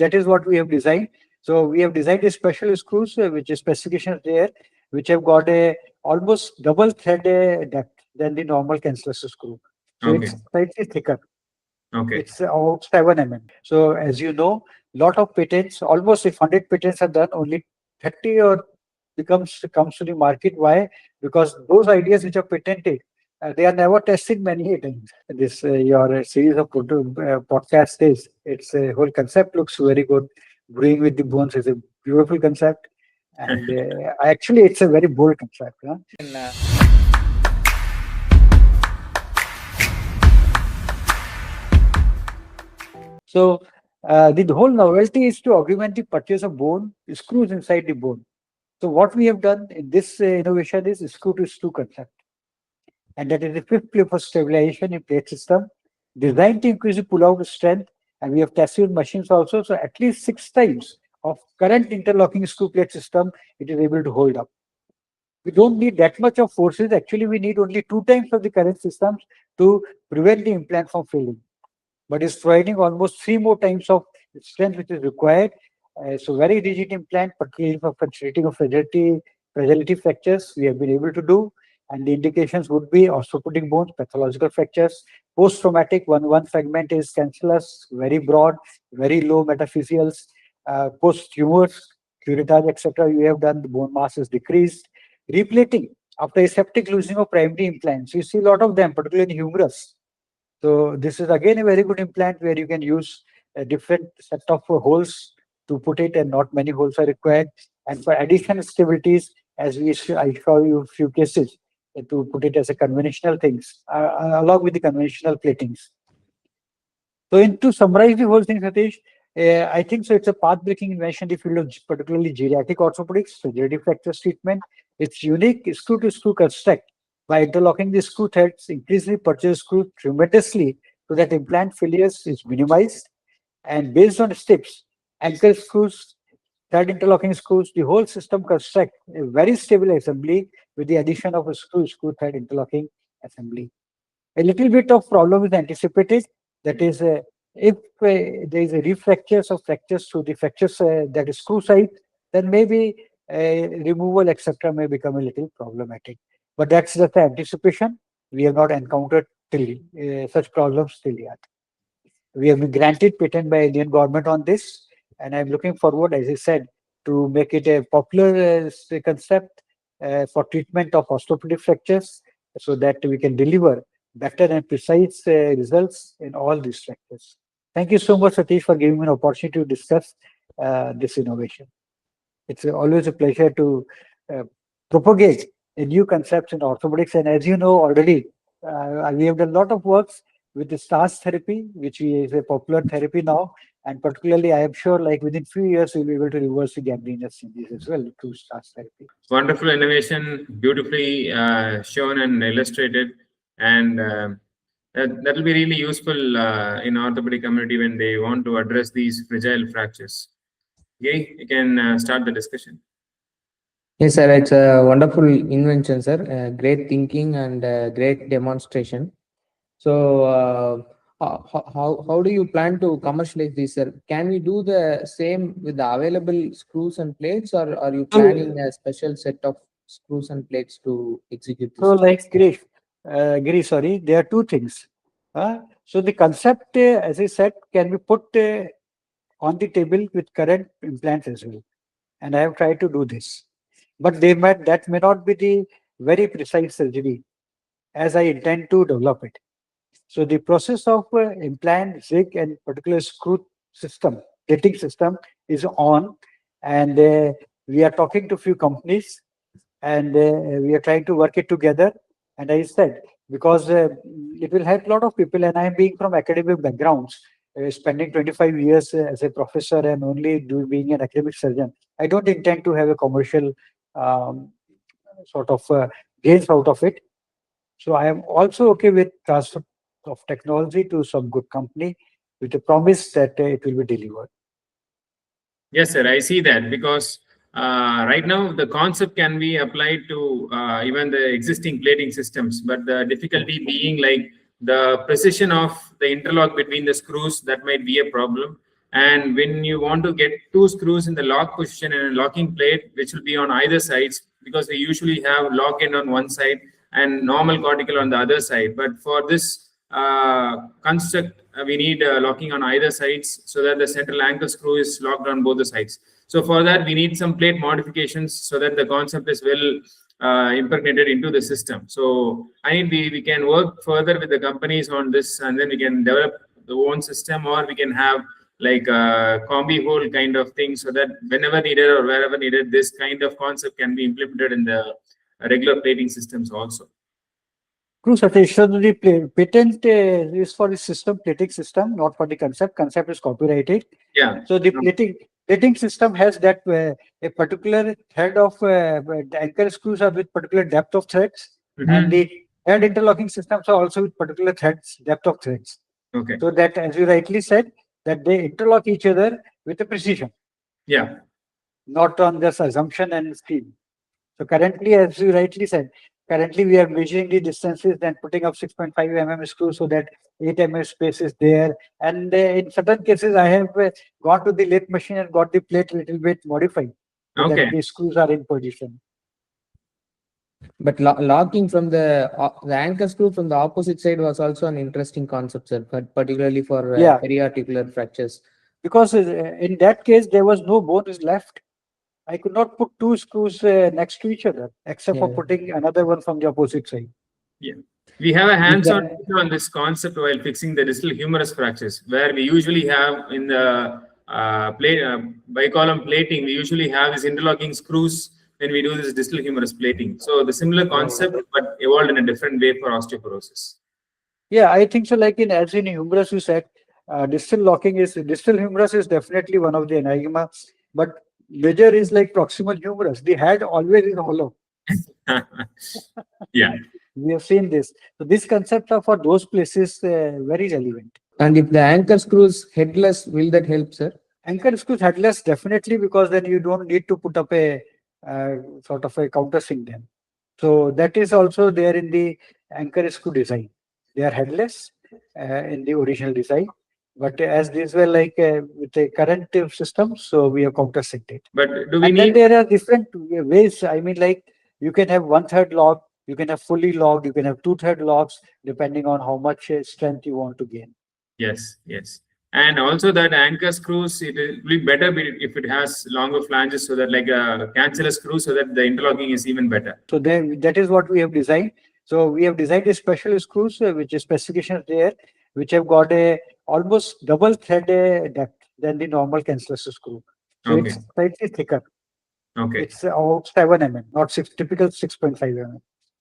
that is what we have designed. So we have designed a special screws, which is specifications there, which have got a almost double thread depth than the normal cancellous screw. So Okay. it's slightly thicker. Okay. It's about 7 mm. So as you know, lot of patents, almost if 100 patents are done, only 30 or comes to the market. Why? Because those ideas which are patented, they are never tested many times. This your series of podcast is its whole concept looks very good. Brewing with the bones is a beautiful concept, and actually it's a very bold concept. Huh? So the whole novelty is to augment the purchase of bone screws inside the bone. So what we have done in this innovation is screw to screw concept, and that is the fifth play for stabilization in plate system, designed to increase the pull-out strength, and we have tested with machines also. So at least 6 times of current interlocking screw plate system, it is able to hold up. We don't need that much of forces. Actually, we need only 2 times of the current systems to prevent the implant from failing. But it's providing almost 3 more times of strength which is required. So very rigid implant, particularly for treating of fragility fractures, we have been able to do. And the indications would be osteoporotic bones, pathological fractures, post-traumatic, one fragment is cancellous, very broad, very low metaphysials, post-tumors, curettage, etc. We have done, the bone mass is decreased. Replating after aseptic losing of primary implants, you see a lot of them, particularly in humerus. So this is again a very good implant where you can use a different set of holes to put it, and not many holes are required. And for additional stabilities, as I show you a few cases to put it as a conventional things along with the conventional platings. So to summarize the whole thing, Satish, I think so it's a path-breaking invention in the field of particularly geriatric orthopedics, fragility fractures treatment. It's unique screw-to-screw construct. By interlocking the screw threads, increase the purchase screw tremendously so that implant failures is minimized. And based on steps, ankle screws, thread interlocking screws, the whole system construct a very stable assembly with the addition of a screw thread interlocking assembly. A little bit of problem is anticipated. That is, if there is a refractures or fractures to the fractures that is screw side, then maybe removal, etc., may become a little problematic. But that's just the anticipation. We have not encountered till such problems till yet. We have been granted patent by Indian government on this, and I'm looking forward, as I said, to make it a popular concept for treatment of osteoporotic fractures, so that we can deliver better and precise results in all these fractures. Thank you so much, Satish, for giving me an opportunity to discuss this innovation. It's always a pleasure to propagate new concepts in orthopedics. And as you know already, we have done a lot of works with the stars therapy, which is a popular therapy now. And particularly, I am sure, like within few years, we'll be able to reverse the gangrenous changes as well through stars therapy. Wonderful innovation, beautifully shown and illustrated, and that will be really useful in orthopedic community when they want to address these fragile fractures. Okay, you can start the discussion. Yes, sir. It's a wonderful invention, sir. Great thinking and great demonstration. So, how do you plan to commercialize this, sir? Can we do the same with the available screws and plates, or are you planning a special set of screws and plates to execute this? So, like Girish, sorry, there are two things. So the concept, as I said, can be put on the table with current implants as well. And I have tried to do this. But that may not be the very precise surgery as I intend to develop it. So the process of implant, zig, and particular screw system, plating system is on, and we are talking to few companies, and we are trying to work it together. And I said, because it will help a lot of people, and I am being from academic backgrounds, spending 25 years as a professor and only being an academic surgeon, I don't intend to have a commercial um, sort of gains out of it. So I am also okay with transfer of technology to some good company with a promise that it will be delivered. Yes, sir. I see that, because right now the concept can be applied to even the existing plating systems, but the difficulty being like the precision of the interlock between the screws, that might be a problem. And when you want to get two screws in the lock position and a locking plate, which will be on either sides, because we usually have lock end on one side and normal cortical on the other side. But for this construct, we need locking on either sides so that the central anchor screw is locked on both the sides. So for that, we need some plate modifications so that the concept is well impregnated into the system. So I think we can work further with the companies on this, and then we can develop the own system, or we can have like a combi hole kind of thing, so that whenever needed or wherever needed, this kind of concept can be implemented in the regular plating systems also. True, Satish. So the patent is for the system, plating system, not for the concept. Concept is copyrighted. Yeah. So the plating system has that a particular thread of the anchor screws are with particular depth of threads, and the thread interlocking systems are also with particular threads, depth of threads. Okay. So that, as you rightly said, that they interlock each other with a precision. Yeah. Not on this assumption and scheme. So currently, as you rightly said, currently we are measuring the distances, then putting up 6.5 mm screw so that 8 mm space is there. And in certain cases, I have gone to the lathe machine and got the plate a little bit modified so Okay. that the screws are in position. But locking from the anchor screw from the opposite side was also an interesting concept, sir, particularly for periarticular fractures. Because in that case, there was no bone is left. I could not put two screws next to each other, except for putting another one from the opposite side. Yeah. We have a hands-on on this concept while fixing the distal humerus fractures, where we usually have in the bicolumn plating, we usually have these interlocking screws when we do this distal humerus plating. So the similar concept, but evolved in a different way for osteoporosis. Yeah, I think so. Like as in humerus, you said, distal humerus is definitely one of the enigma, but major is like proximal humerus. The head always is hollow. Yeah. We have seen this. So this concept are for those places very relevant. And if the anchor screws headless, will that help, sir? Anchor screws headless, definitely, because then you don't need to put up a sort of a countersink then. So that is also there in the anchor screw design. They are headless in the original design. But as these were like with the current system, so we have countersinked it. But do we And need? then there are different ways. I mean, like you can have 1/3 lock, you can have fully locked, you can have 2/3 locks, depending on how much strength you want to gain. Yes, yes. And also that anchor screws, it will be better if it has longer flanges, so that like a cancellous screw, so that the interlocking is even better. So then that is what we have designed. So we have designed a special screws, which is specifications there, which have got a almost double thread depth than the normal cancellous screw. So Okay. it's slightly thicker. Okay. It's about 7 mm, not typical 6.5 mm.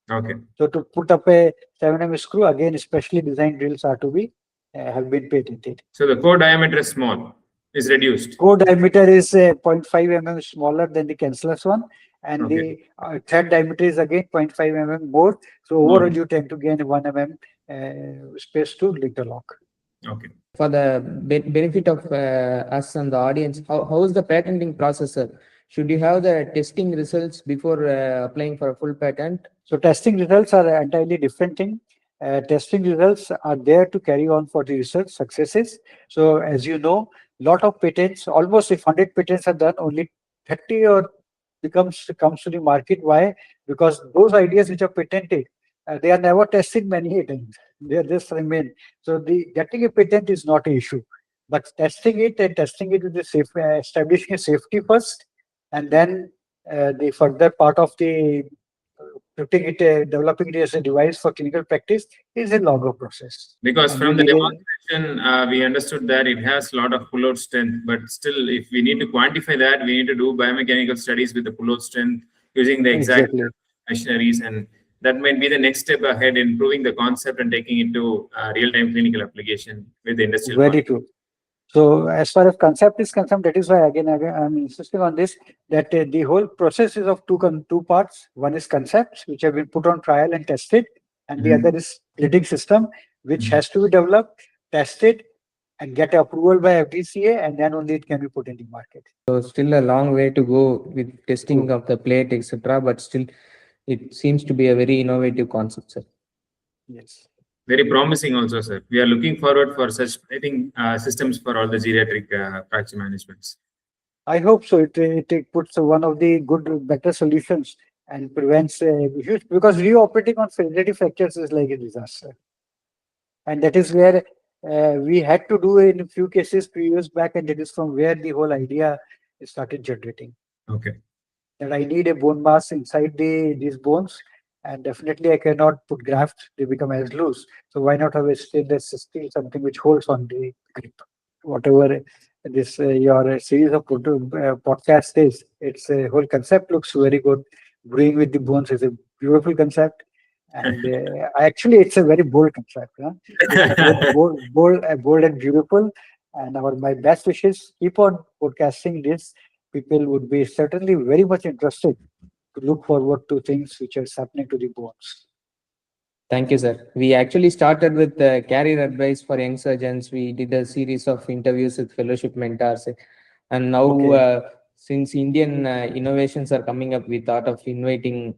Okay. So to put up a 7 mm screw, again, specially designed drills are to be have been patented. So the core diameter is small, is reduced. Core diameter is 0.5 mm smaller than the cancellous one, and the thread diameter is again 0.5 mm more. So overall, you tend to gain 1 mm space to interlock. Okay. For the benefit of us and the audience, how is the patenting process, sir? Should you have the testing results before applying for a full patent? So testing results are an entirely different thing. Testing results are there to carry on for the research successes. So as you know, lot of patents, almost if 100 patents are done, only 30 or comes to the market. Why? Because those ideas which are patented, they are never tested many times. They are just remain. So the getting a patent is not an issue, but testing it with the safe, establishing a safety first, and then the further part of the putting it, developing it as a device for clinical practice is a longer process. Because And from the we need demonstration, we understood that it has a lot of pull-out strength, but still, if we need to quantify that, we need to do biomechanical studies with the pull-out strength using the exact machineries, and that might be the next step ahead in proving the concept and taking it to real-time clinical application with the industrial. Very true. So as far as concept is concerned, that is why again I'm insisting on this, that the whole process is of two parts. One is concepts, which have been put on trial and tested, and the other is plating system, which has to be developed, tested, and get approval by FDCA, and then only it can be put in the market. So still a long way to go with testing of the plate, etc. But still, it seems to be a very innovative concept, sir. Yes. very promising also, sir. We are looking forward for such, I think, systems for all the geriatric fracture managements. I hope so. It puts one of the good, better solutions and prevents huge, because reoperating on fragility fractures is like a disaster. And that is where we had to do in a few cases 2 years back, and that is from where the whole idea started generating. Okay. That I need a bone mass inside these bones, and definitely I cannot put grafts; they become as loose. So why not have a stainless steel, something which holds on the grip? Whatever this your series of podcast is, its whole concept looks very good. Brewing with the bones is a beautiful concept, and actually it's a very bold concept. Huh? It's bold and beautiful. And my best wishes. Keep on podcasting this. People would be certainly very much interested to look forward to things which are happening to the bones. Thank you, sir. We actually started with career advice for young surgeons. We did a series of interviews with fellowship mentors. And now, Okay. since Indian innovations are coming up, we thought of inviting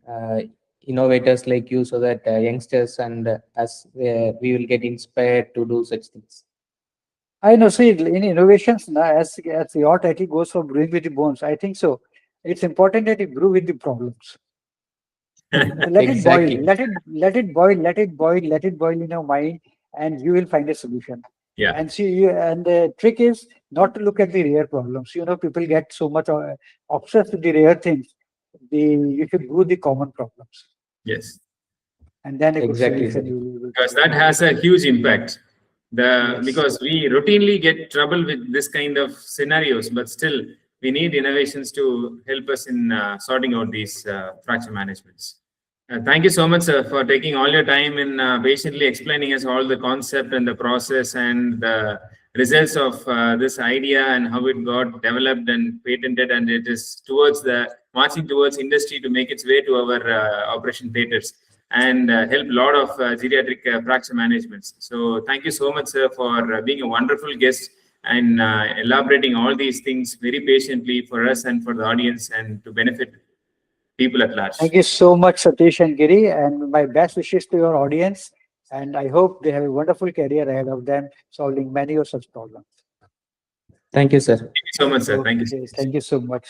innovators like you so that youngsters and us, we will get inspired to do such things. I know. See, in innovations, now, as your title goes for brewing with the bones, I think so. It's important that you brew with the problems. Let it boil. Exactly. Let it boil in your mind, and you will find a solution. Yeah. And see, and the trick is not to look at the rare problems. People get so much obsessed with the rare things. You should brew the common problems, Yes. and then a good Exactly, solution sir. you will Because come that out. has a huge impact. Yes. Because we routinely get trouble with this kind of scenarios, but still we need innovations to help us in sorting out these fracture managements. Thank you so much, sir, for taking all your time in patiently explaining us all the concept and the process and the results of this idea and how it got developed and patented, and it is towards the marching towards industry to make its way to our operation theaters and help a lot of geriatric fracture managements. So thank you so much, sir, for being a wonderful guest and elaborating all these things very patiently for us and for the audience and to benefit people at large. Thank you so much, Satish and Giri, and my best wishes to your audience. And I hope they have a wonderful career ahead of them, solving many of such problems. Thank you, sir. Thank you so much, sir. Thank you so Okay, much. thank you so much.